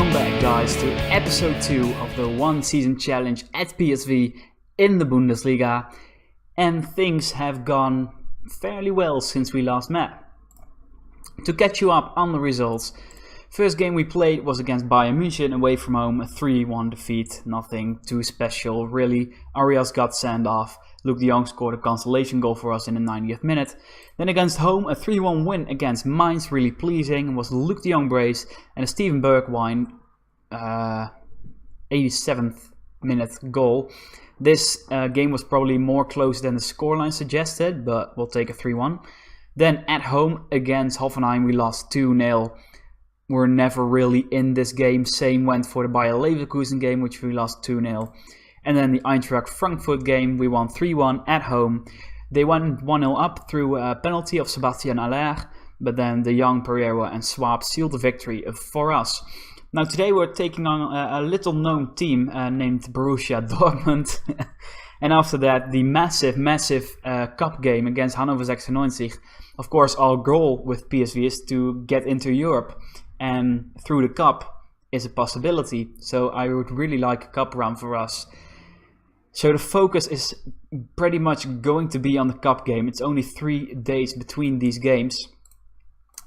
Welcome back, guys, to episode 2 of the one season challenge at PSV in the Bundesliga. And things have gone fairly well since we last met. To catch you up on the results, first game we played was against Bayern München away from home, a 3-1 defeat. Nothing too special, really. Arias got sent off. Luke de Jong scored a consolation goal for us in the 90th minute. Then against home, a 3-1 win against Mainz, really pleasing. It was Luke de Jong brace and a Steven Bergwijn 87th minute goal. This game was probably more close than the scoreline suggested, but we'll take a 3-1. Then at home against Hoffenheim, we lost 2-0. We're never really in this game. Same went for the Bayer Leverkusen game, which we lost 2-0. And then the Eintracht Frankfurt game, we won 3-1 at home. They went 1-0 up through a penalty of Sebastian Aller, but then De Jong, Pereira and Schwab sealed the victory for us. Now today we're taking on a little known team named Borussia Dortmund. And after that, the massive cup game against Hannover 96. Of course, our goal with PSV is to get into Europe, and through the cup is a possibility. So I would really like a cup run for us. So the focus is pretty much going to be on the cup game. It's only 3 days between these games.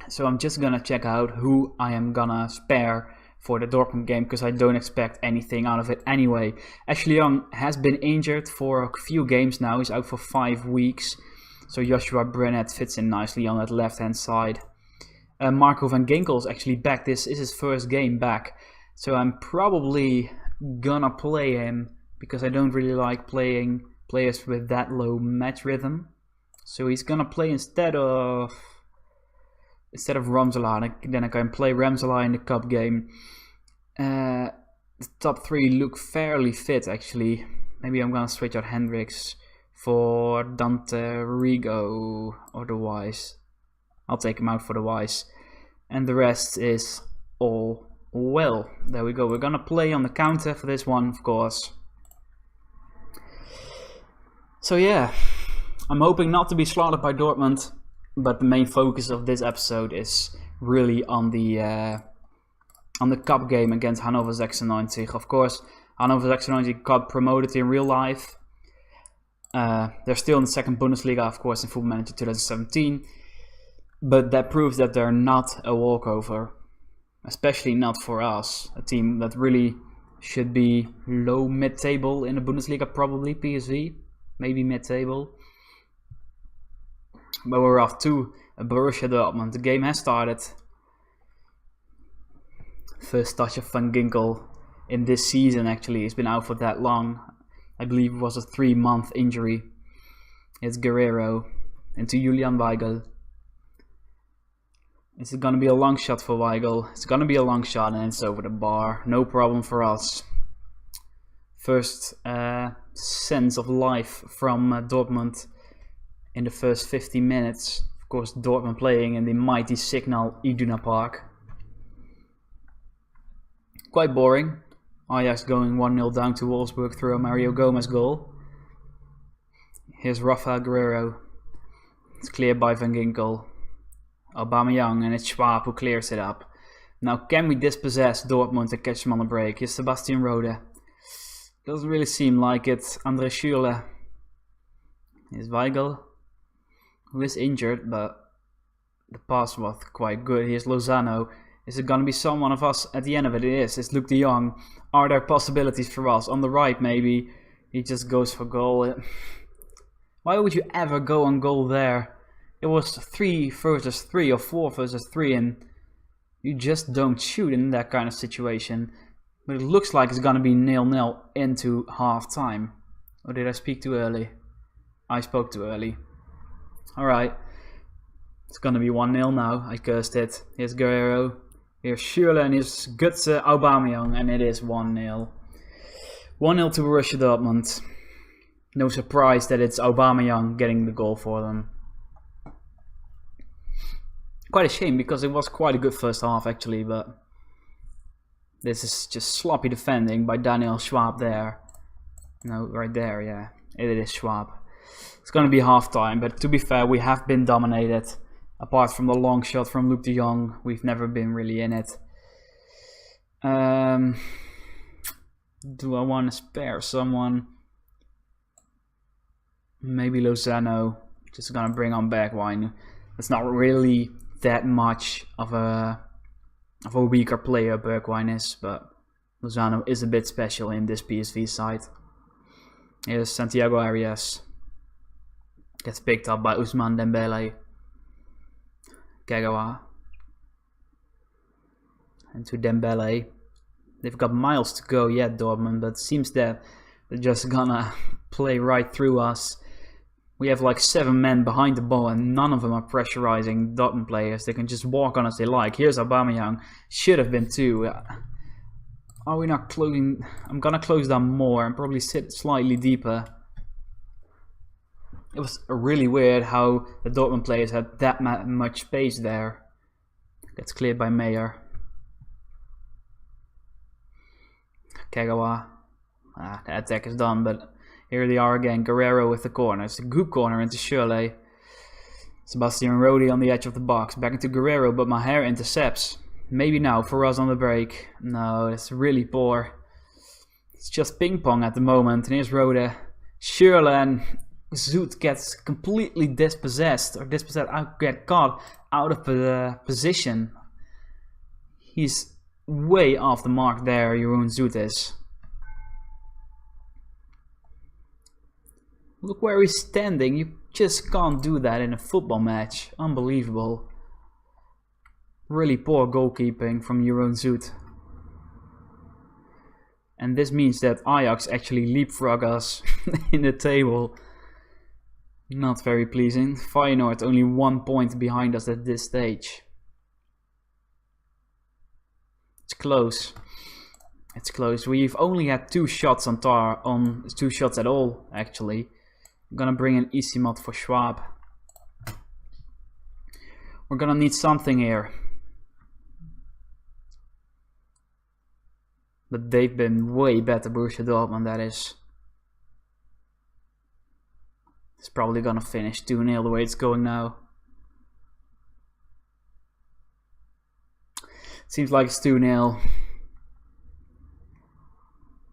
So I'm just gonna check out who I am gonna spare for the Dortmund game, because I don't expect anything out of it anyway. Ashley Young has been injured for a few games now. He's out for 5 weeks. So Joshua Brenet fits in nicely on that left hand side. Marco van Ginkel is actually back. This is his first game back. So I'm probably gonna play him, because I don't really like playing players with that low match rhythm. So he's gonna play instead of Ramselaar. Then I can play Ramselaar in the cup game. The top 3 look fairly fit actually. Maybe I'm gonna switch out Hendricks for Dante Rigo otherwise. I'll take him out for the Wise. And the rest is all well. There we go. We're gonna play on the counter for this one, of course. So yeah, I'm hoping not to be slaughtered by Dortmund, but the main focus of this episode is really on the cup game against Hannover 96. Of course, Hannover 96 got promoted in real life. They're still in the second Bundesliga, of course, in Football Manager 2017. But that proves that they're not a walkover, especially not for us, a team that really should be low mid-table in the Bundesliga, probably PSV. Maybe mid-table. But we're off to Borussia Dortmund. The game has started. First touch of Van Ginkel in this season actually. He's been out for that long. I believe it was a 3-month injury. It's Guerrero into Julian Weigl. Is it going to be a long shot for Weigl? It's going to be a long shot and it's over the bar. No problem for us. First sense of life from Dortmund in the first 50 minutes. Of course, Dortmund playing in the mighty Signal Iduna Park. Quite boring. Ajax going 1-0 down to Wolfsburg through a Mario Gomez goal. Here's Rafael Guerrero. It's cleared by Van Ginkel. Aubameyang, and it's Schwab who clears it up. Now can we dispossess Dortmund and catch them on the break? Here's Sebastian Rode. Doesn't really seem like it. André Schürrle. Here's Weigl, who is injured, but the pass was quite good. Here's Lozano. Is it going to be someone of us at the end of it? It is. It's Luke de Jong. Are there possibilities for us? On the right, maybe. He just goes for goal. Why would you ever go on goal there? It was 3 versus 3 or 4 versus 3, and you just don't shoot in that kind of situation. But it looks like it's going to be 0-0 into half time. Or did I speak too early? I spoke too early. Alright. It's going to be 1-0 now. I cursed it. Here's Guerrero. Here's Schürrle and here's Götze Aubameyang. And it is 1-0. 1-0 to Borussia Dortmund. No surprise that it's Aubameyang getting the goal for them. Quite a shame because it was quite a good first half actually, but this is just sloppy defending by Daniel Schwab there. No, right there, yeah. It is Schwab. It's going to be half time, but to be fair, we have been dominated. Apart from the long shot from Luke de Jong, we've never been really in it. Do I want to spare someone? Maybe Lozano. Just gonna bring on Bergwijn. It's not really that much of a weaker player Bergwijn is, but Lozano is a bit special in this PSV side. Here's Santiago Arias. Gets picked up by Ousmane Dembele. Kagawa. And to Dembele. They've got miles to go yet, Dortmund, but it seems that they're just gonna play right through us. We have like 7 men behind the ball and none of them are pressurizing Dortmund players. They can just walk on as they like. Here's Aubameyang. Should have been 2. Are we not closing? I'm gonna close down more and probably sit slightly deeper. It was really weird how the Dortmund players had that much space there. Gets cleared by Meyer. Kagawa. The attack is done, but here they are again. Guerrero with the corner. It's a good corner into Shirley. Sebastian Rodi on the edge of the box. Back into Guerrero, but Maher intercepts. Maybe now for us on the break. No, it's really poor. It's just ping pong at the moment. And here's Rode. Shirley and Zoet gets completely dispossessed. Or get caught out of the position. He's way off the mark there, Jeroen Zoet is. Look where he's standing. You just can't do that in a football match. Unbelievable. Really poor goalkeeping from Jeroen Zoet. And this means that Ajax actually leapfrog us in the table. Not very pleasing. Feyenoord only 1 point behind us at this stage. It's close. It's close. We've only had 2 shots on 2 shots at all, actually. I'm gonna bring in Isimat for Schwab. We're gonna need something here. But they've been way better, Borussia Dortmund, that is. It's probably gonna finish 2-0 the way it's going now. Seems like it's 2-0.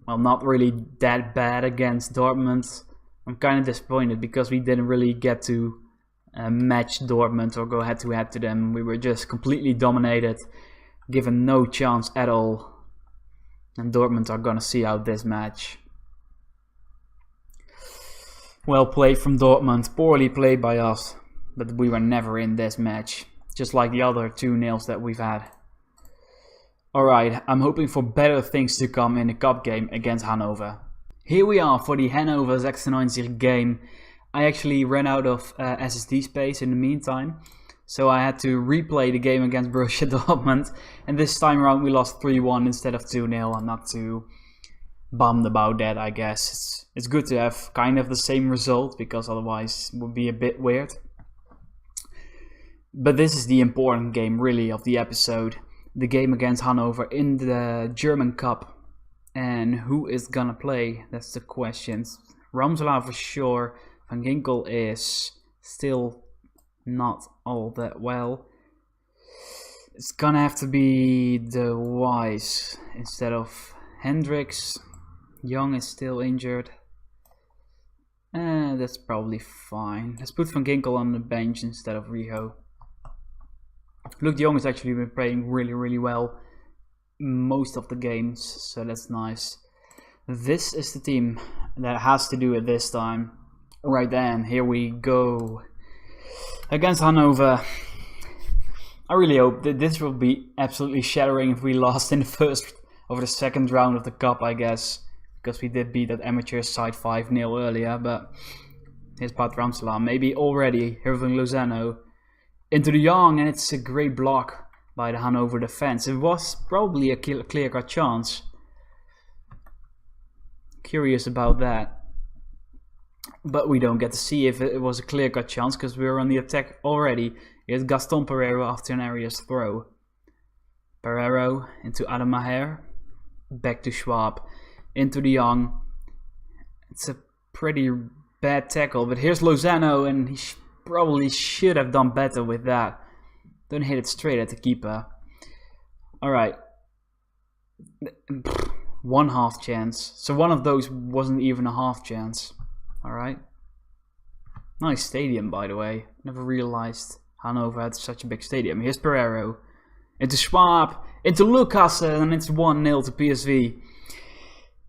Well, not really that bad against Dortmund. I'm kind of disappointed because we didn't really get to match Dortmund or go head to head to them. We were just completely dominated, given no chance at all. And Dortmund are gonna see out this match. Well played from Dortmund, poorly played by us, but we were never in this match, just like the other 2-0s that we've had. Alright, I'm hoping for better things to come in the cup game against Hannover. Here we are for the Hannover 96 game. I actually ran out of SSD space in the meantime, so I had to replay the game against Borussia Dortmund, and this time around we lost 3-1 instead of 2-0. I'm not too bummed about that, I guess. It's good to have kind of the same result, because otherwise it would be a bit weird. But this is the important game, really, of the episode. The game against Hannover in the German Cup. And who is gonna play? That's the question. Ramselaar for sure. Van Ginkel is still not all that well. It's gonna have to be the Wise instead of Hendricks. Young is still injured. That's probably fine. Let's put Van Ginkel on the bench instead of Riho. Luke de Jong has actually been playing really well most of the games, so that's nice. This is the team that has to do it this time. Right then, here we go. Against Hannover. I really hope that this will be absolutely shattering if we lost in the first or the second round of the cup, I guess. Because we did beat that amateur side 5-0 earlier, but here's Pat Ramselaar. Maybe already. Irving Lozano. Into the Young, and it's a great block by the Hannover defense. It was probably a clear-cut chance. Curious about that. But we don't get to see if it was a clear-cut chance because we were on the attack already. Here's Gaston Pereiro after an Arias throw. Pereiro into Adam Maher. Back to Schwab. Into the Young. It's a pretty bad tackle, but here's Lozano, and he probably should have done better with that. Don't hit it straight at the keeper. Alright. One half chance. So one of those wasn't even a half chance. Alright. Nice stadium, by the way. Never realized Hannover had such a big stadium. Here's Pereiro. Into Schwab. Into Lucas. And it's 1-0 to PSV.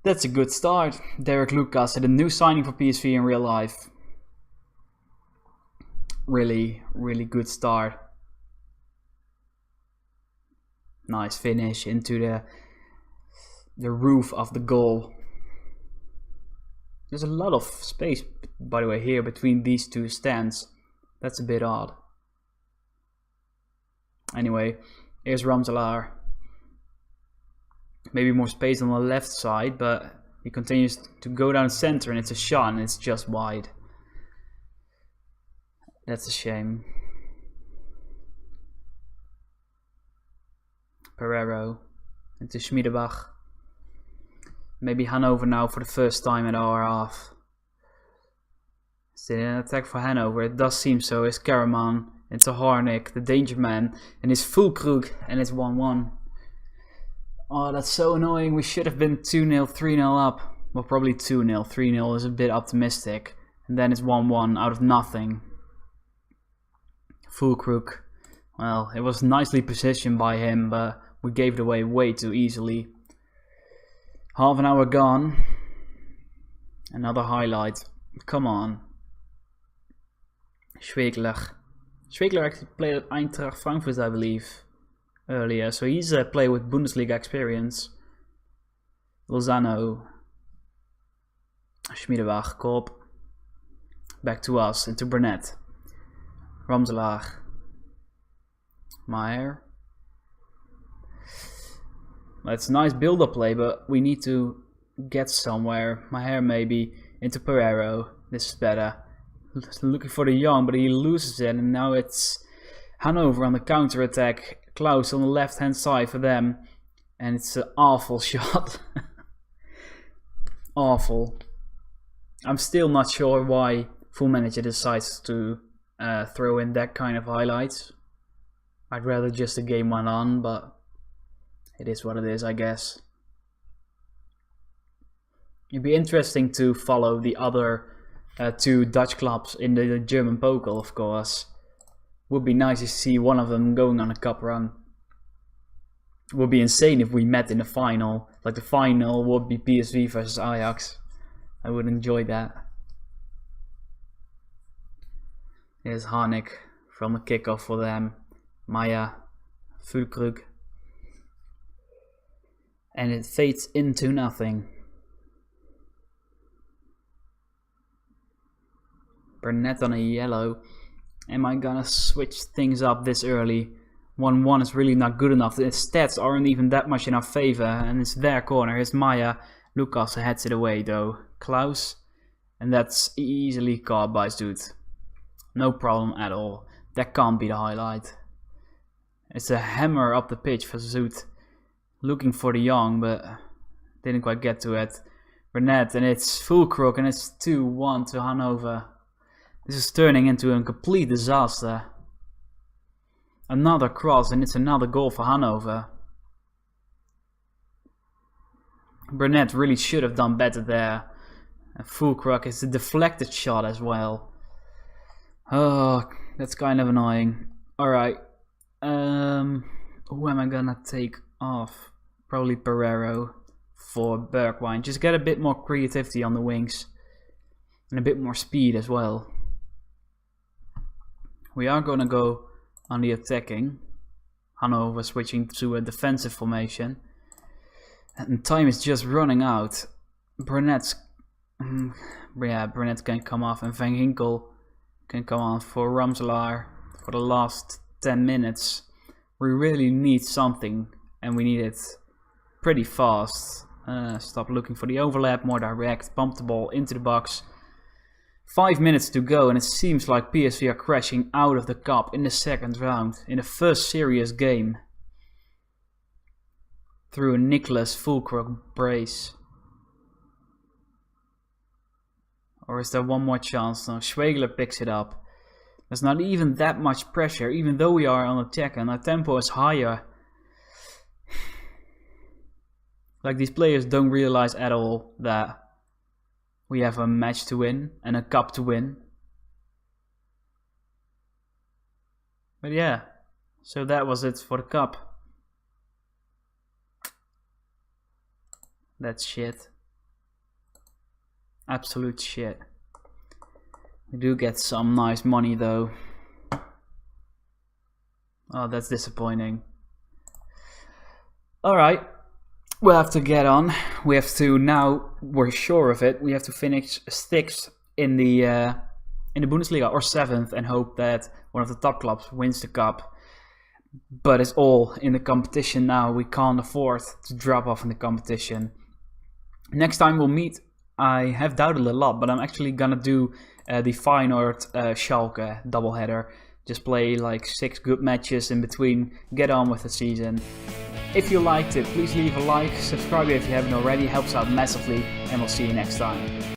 That's a good start. Derek Lucas had a new signing for PSV in real life. Really, really good start. Nice finish into the roof of the goal. There's a lot of space, by the way, here between these two stands. That's a bit odd. Anyway, here's Ramselaar. Maybe more space on the left side, but he continues to go down center and it's a shot and it's just wide. That's a shame. Pereiro into Schmiedebach. Maybe Hannover now for the first time at our half. Is it an attack for Hannover? It does seem so. It's Karaman into Harnik, the danger man, and it's Fulkrug, and it's 1-1. Oh, that's so annoying. We should have been 2-0, 3-0 up. Well, probably 2-0. 3-0 is a bit optimistic. And then it's 1-1 out of nothing. Fulkrug. Well, it was nicely positioned by him, but we gave it away way too easily. Half an hour gone. Another highlight. Come on. Schwegler. Schwegler actually played at Eintracht Frankfurt, I believe, earlier. So he's a player with Bundesliga experience. Lozano. Schmiedebach. Kop. Back to us. Into Burnett. Ramselaar. Maier. It's a nice build-up play, but we need to get somewhere. Maier maybe. Into Pereiro. This is better. Looking for the young, but he loses it. And now it's Hannover on the counter-attack. Klaus on the left-hand side for them. And it's an awful shot. Awful. I'm still not sure why Full Manager decides to throw in that kind of highlights. I'd rather just the game went on, but it is what it is, I guess. It'd be interesting to follow the other two Dutch clubs in the German POKAL, of course. Would be nice to see one of them going on a cup run. Would be insane if we met in the final. Like the final would be PSV versus Ajax. I would enjoy that. Here's Harnik from the kickoff for them. Maya, Fulkrug. And it fades into nothing. Burnett on a yellow. Am I gonna switch things up this early? 1-1 is really not good enough. The stats aren't even that much in our favor. And it's their corner. Here's Maya. Lucas heads it away though. Klaus. And that's easily caught by Zoet. No problem at all. That can't be the highlight. It's a hammer up the pitch for Zoet. Looking for the young, but didn't quite get to it. Burnett, and it's Fulkrug, and it's 2-1 to Hannover. This is turning into a complete disaster. Another cross, and it's another goal for Hannover. Burnett really should have done better there. And Fulkrug is a deflected shot as well. Oh, that's kind of annoying. Alright. Who am I gonna take off? Probably Pereiro for Bergwijn. Just get a bit more creativity on the wings. And a bit more speed as well. We are gonna go on the attacking. Hannover switching to a defensive formation. And time is just running out. Burnett's... yeah, Burnett can come off. And Van Ginkel can come on for Ramselaar for the last 10 minutes. We really need something. And we need it pretty fast. Stop looking for the overlap. More direct. Pump the ball into the box. 5 minutes to go. And it seems like PSV are crashing out of the cup in the second round. In the first serious game. Through a Nicholas Fulkrug brace. Or is there one more chance? No, Schwegler picks it up. There's not even that much pressure, even though we are on attack and our tempo is higher. Like, these players don't realize at all that we have a match to win and a cup to win. But yeah, so that was it for the cup. That's shit. Absolute shit. We do get some nice money though. Oh, that's disappointing. Alright, we'll have to get on. We have to, now we're sure of it, we have to finish 6th in the Bundesliga, or 7th, and hope that one of the top clubs wins the cup. But it's all in the competition now. We can't afford to drop off in the competition. Next time we'll meet, I have doubted a lot, but I'm actually gonna do the Feyenoord Schalke doubleheader. Just play like 6 good matches in between, get on with the season. If you liked it, please leave a like, subscribe if you haven't already, helps out massively, and we'll see you next time.